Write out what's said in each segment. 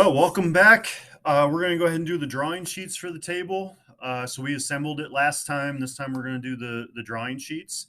Oh, welcome back. We're going to go ahead and do the drawing sheets for the table. So we assembled it last time. This time we're going to do the drawing sheets.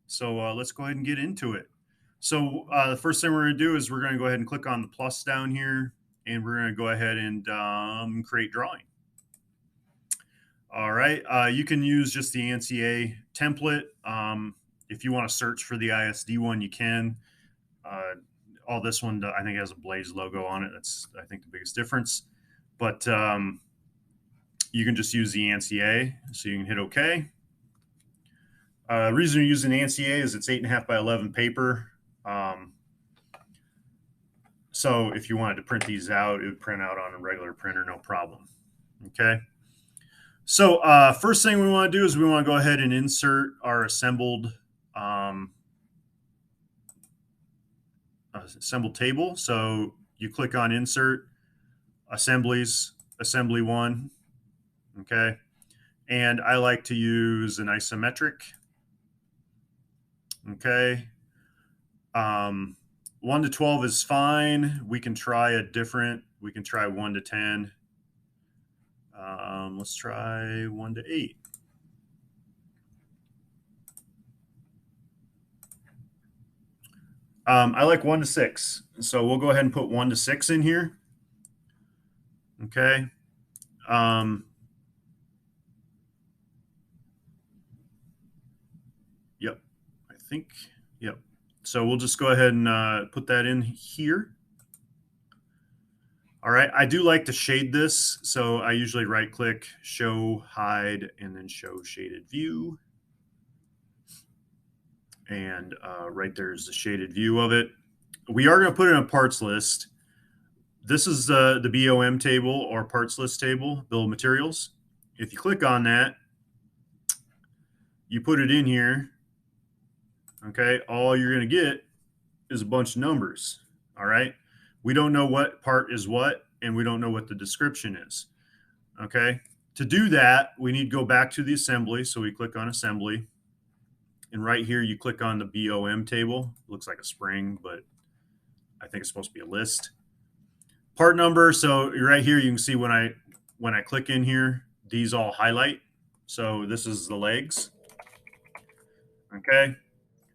So let's go ahead and get into it. So the first thing we're going to do is we're going to go ahead and click on the plus down here, and we're going to go ahead and create drawing. All right. You can use just the ANSI template. If you want to search for the ISD one, you can. All this one, I think, has a Blaze logo on it. That's, I think, the biggest difference. But you can just use the ANSI, so you can hit OK. The reason you're using ANSI is it's 8.5 by 11 paper. So if you wanted to print these out, it would print out on a regular printer, no problem. Okay. So first thing we want to do is we want to go ahead and insert our assembled table. So you click on Insert, Assemblies, Assembly 1. Okay. And I like to use an isometric. Okay. 1 to 12 is fine. We can try a different, we can try 1 to 10. Let's try 1 to 8. I like 1 to 6. So we'll go ahead and put 1 to 6 in here. Okay. Yep. I think, yep. So we'll just go ahead and put that in here. All right. I do like to shade this. So I usually right click, show, hide, and then show shaded view. And right there's the shaded view of it. We are going to put in a parts list. This is the BOM table or parts list table, bill of materials. If you click on that, you put it in here. Okay. All you're going to get is a bunch of numbers. All right. We don't know what part is what, and we don't know what the description is. Okay. To do that, we need to go back to the assembly. So we click on assembly. And right here, you click on the BOM table. It looks like a spring, but I think it's supposed to be a list. Part number. So right here, you can see when I click in here, these all highlight. So this is the legs. Okay.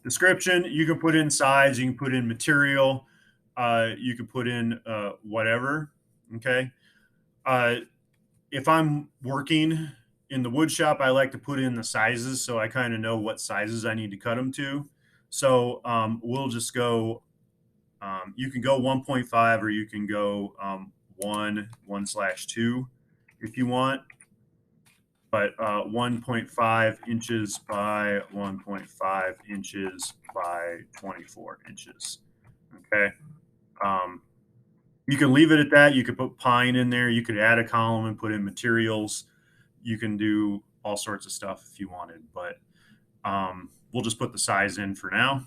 Description, you can put in size, you can put in material, you can put in whatever. Okay. If I'm working in the wood shop, I like to put in the sizes so I kind of know what sizes I need to cut them to. So we'll just go, you can go 1.5 or you can go 1/2 if you want. But 1.5 inches by 1.5 inches by 24 inches. Okay. You can leave it at that. You could put pine in there. You could add a column and put in materials. You can do all sorts of stuff if you wanted, but we'll just put the size in for now.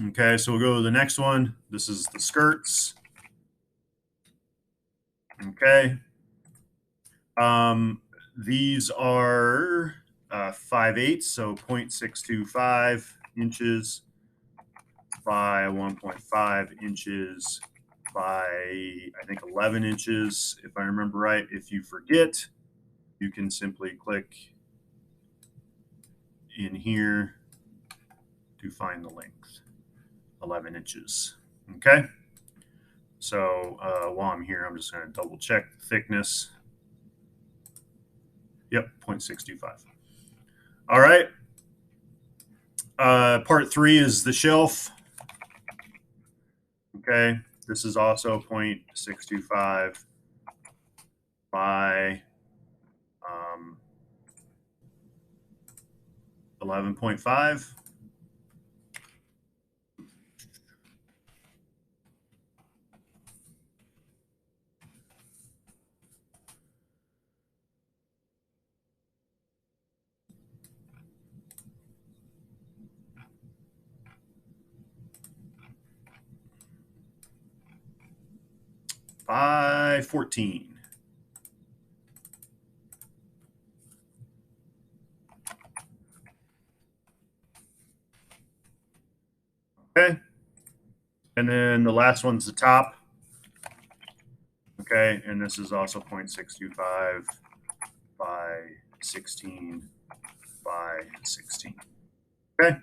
Okay, so we'll go to the next one. This is the skirts. Okay. These are 5/8, so 0.625 inches by 1.5 inches by, I think, 11 inches, if I remember right. If you forget, you can simply click in here to find the length, 11 inches. Okay. So while I'm here, I'm just going to double check the thickness. Yep, 0.625. All right. Part 3 is the shelf. Okay. This is also 0.625 by 11.5. By 14. Okay. And then the last one's the top. Okay, and this is also 0.625 by 16 by 16. Okay,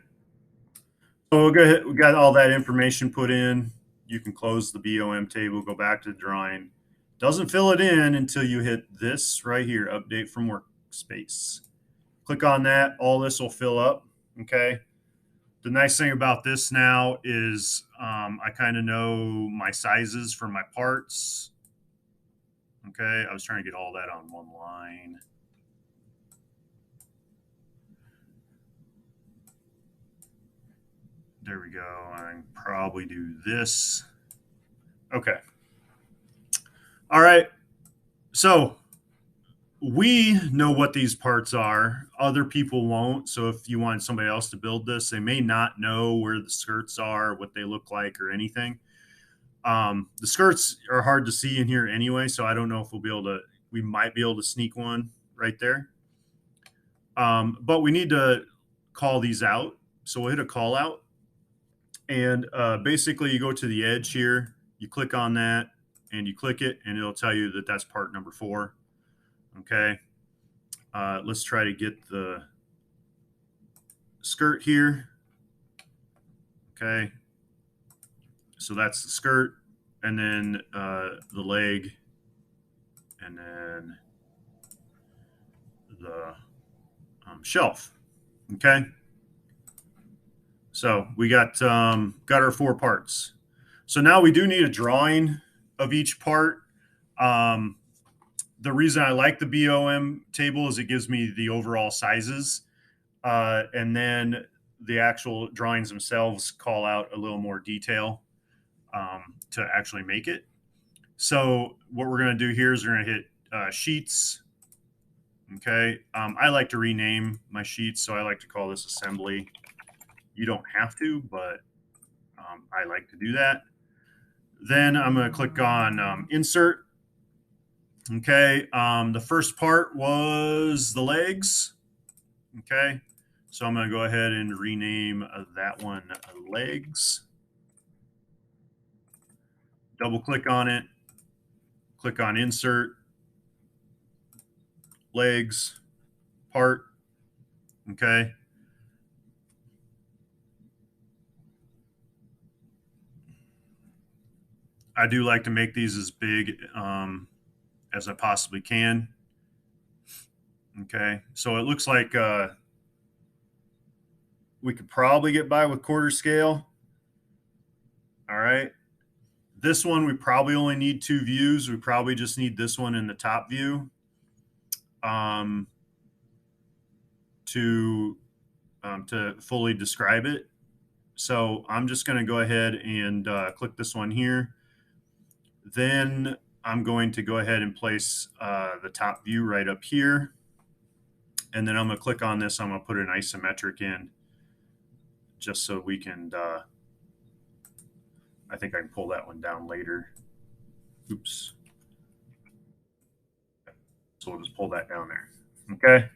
so we'll go ahead. We got all that information put in. You can close the BOM table, go back to the drawing. Doesn't fill it in until you hit this right here, update from workspace. Click on that. All this will fill up. Okay. The nice thing about this now is I kind of know my sizes for my parts. Okay. I was trying to get all that on one line. There we go. I can probably do this. Okay. All right. So we know what these parts are. Other people won't. So if you want somebody else to build this, they may not know where the skirts are, what they look like, or anything. The skirts are hard to see in here anyway, so I don't know if we'll be able to. We might be able to sneak one right there. But we need to call these out. So we'll hit a call out. And basically, you go to the edge here, you click on that, and you click it, and it'll tell you that that's part number 4. Okay. Let's try to get the skirt here. Okay. So that's the skirt, and then the leg, and then the shelf. Okay. So we got our 4 parts. So now we do need a drawing of each part. The reason I like the BOM table is it gives me the overall sizes, and then the actual drawings themselves call out a little more detail to actually make it. So what we're going to do here is we're going to hit sheets. Okay. I like to rename my sheets, so I like to call this assembly. You don't have to, but I like to do that. Then I'm going to click on insert. Okay. The first part was the legs. Okay. So I'm going to go ahead and rename that one legs. Double click on it. Click on insert. Legs. Part. Okay. I do like to make these as big as I possibly can. Okay. So it looks like we could probably get by with quarter scale. All right. This one, we probably only need 2 views. We probably just need this one in the top view to fully describe it. So I'm just going to go ahead and click this one here. Then I'm going to go ahead and place the top view right up here. And then I'm going to click on this. I'm going to put an isometric in just so we can, I think I can pull that one down later. Oops. So we'll just pull that down there. Okay.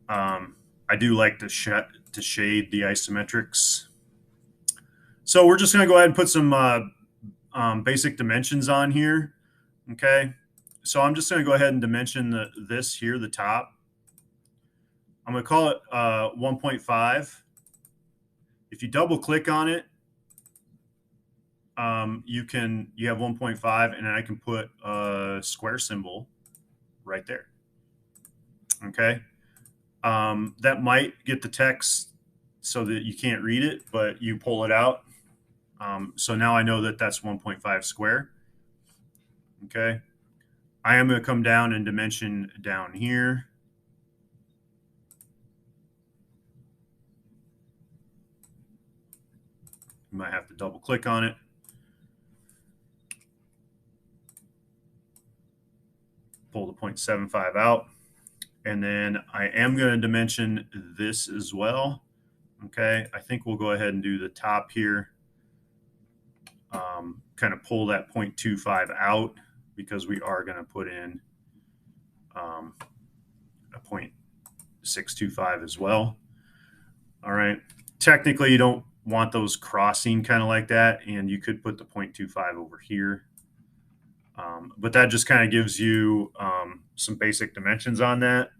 I do like to shade the isometrics. So we're just going to go ahead and put some basic dimensions on here. Okay. So I'm just going to go ahead and dimension this here, the top. I'm going to call it 1.5. If you double click on it, you have 1.5, and I can put a square symbol right there. Okay. That might get the text so that you can't read it, but you pull it out. So now I know that that's 1.5 square. Okay. I am going to come down and dimension down here. You might have to double click on it. Pull the 0.75 out. And then I am going to dimension this as well. Okay. I think we'll go ahead and do the top here. Kind of pull that 0.25 out because we are going to put in a 0.625 as well. All right. Technically, you don't want those crossing kind of like that, and you could put the 0.25 over here. But that just kind of gives you some basic dimensions on that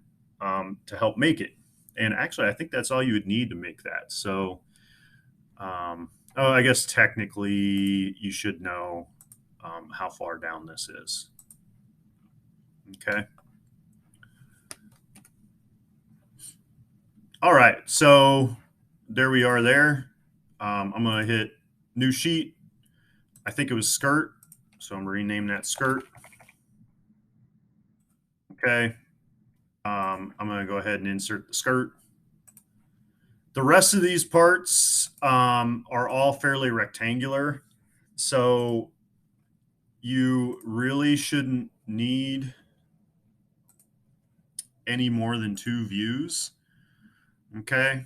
to help make it. And actually, I think that's all you would need to make that. So, oh, I guess technically you should know how far down this is. Okay. All right. So there we are there. I'm going to hit new sheet. I think it was skirt. So I'm going to rename that skirt. Okay. I'm going to go ahead and insert the skirt. The rest of these parts are all fairly rectangular. So you really shouldn't need any more than 2 views. Okay.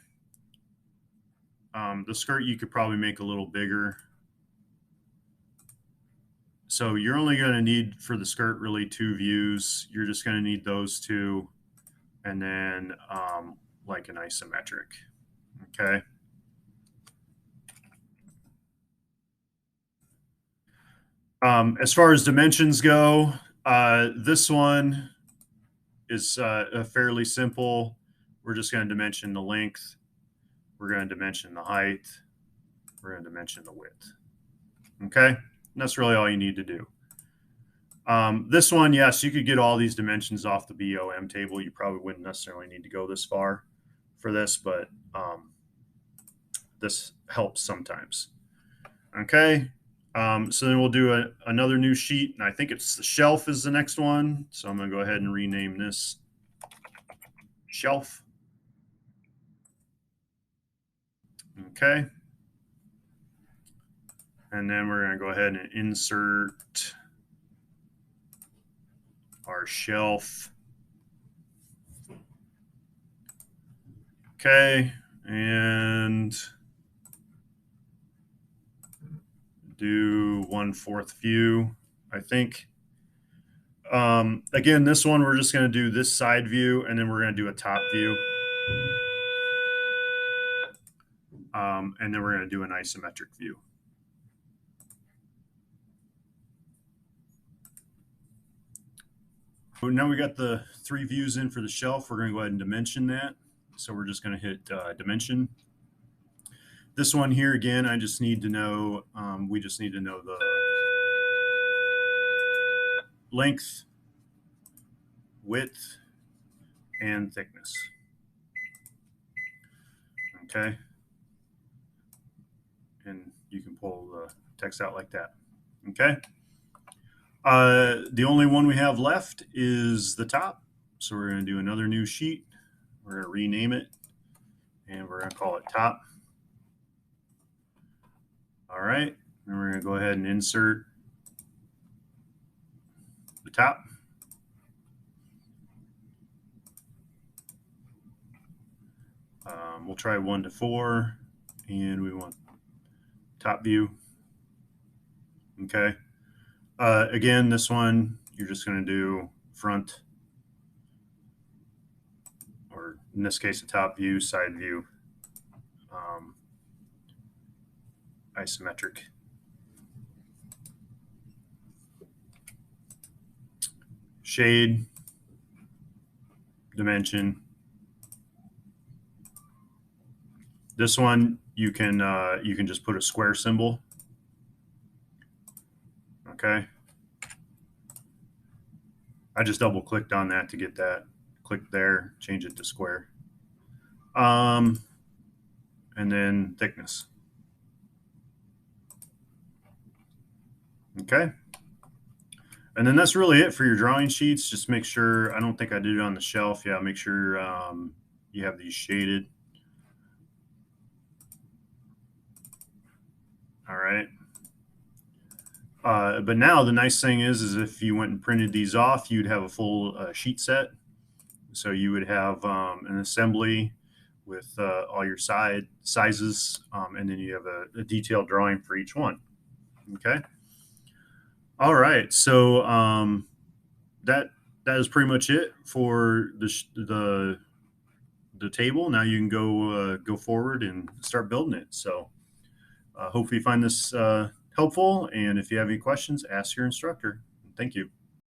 The skirt you could probably make a little bigger. So you're only going to need for the skirt really 2 views. You're just going to need those 2 and then like an isometric. Okay. As far as dimensions go, this one is fairly simple. We're just going to dimension the length. We're going to dimension the height. We're going to dimension the width. Okay. And that's really all you need to do. This one, yes, you could get all these dimensions off the BOM table. You probably wouldn't necessarily need to go this far for this, but this helps sometimes. Okay. So then we'll do another new sheet, and I think it's the shelf is the next one. So I'm going to go ahead and rename this shelf. Okay. And then we're going to go ahead and insert our shelf. Okay. And do 1/4 view, I think. Again, this one, we're just going to do this side view, and then we're going to do a top view. And then we're going to do an isometric view. So now we got the 3 views in for the shelf. We're going to go ahead and dimension that. So we're just going to hit dimension. This one here, again, I just need to know, we just need to know the length, width, and thickness. Okay. And you can pull the text out like that. Okay. The only one we have left is the top. So we're going to do another new sheet. We're going to rename it, and we're going to call it top. All right. And we're going to go ahead and insert the top. We'll try 1 to 4, and we want top view. Okay. Again, this one, you're just going to do front, or in this case, the top view, side view, isometric. Shade, dimension. This one, you can just put a square symbol. Okay. I just double clicked on that to get that. Click there, change it to square. And then thickness. Okay. And then that's really it for your drawing sheets. Just make sure, I don't think I did it on the shelf. Yeah, make sure you have these shaded. All right. But now the nice thing is if you went and printed these off, you'd have a full sheet set. So you would have an assembly with all your sizes, and then you have a detailed drawing for each one. Okay. All right. So that is pretty much it for the table. Now you can go forward and start building it. So hopefully you find this helpful. And if you have any questions, ask your instructor. Thank you.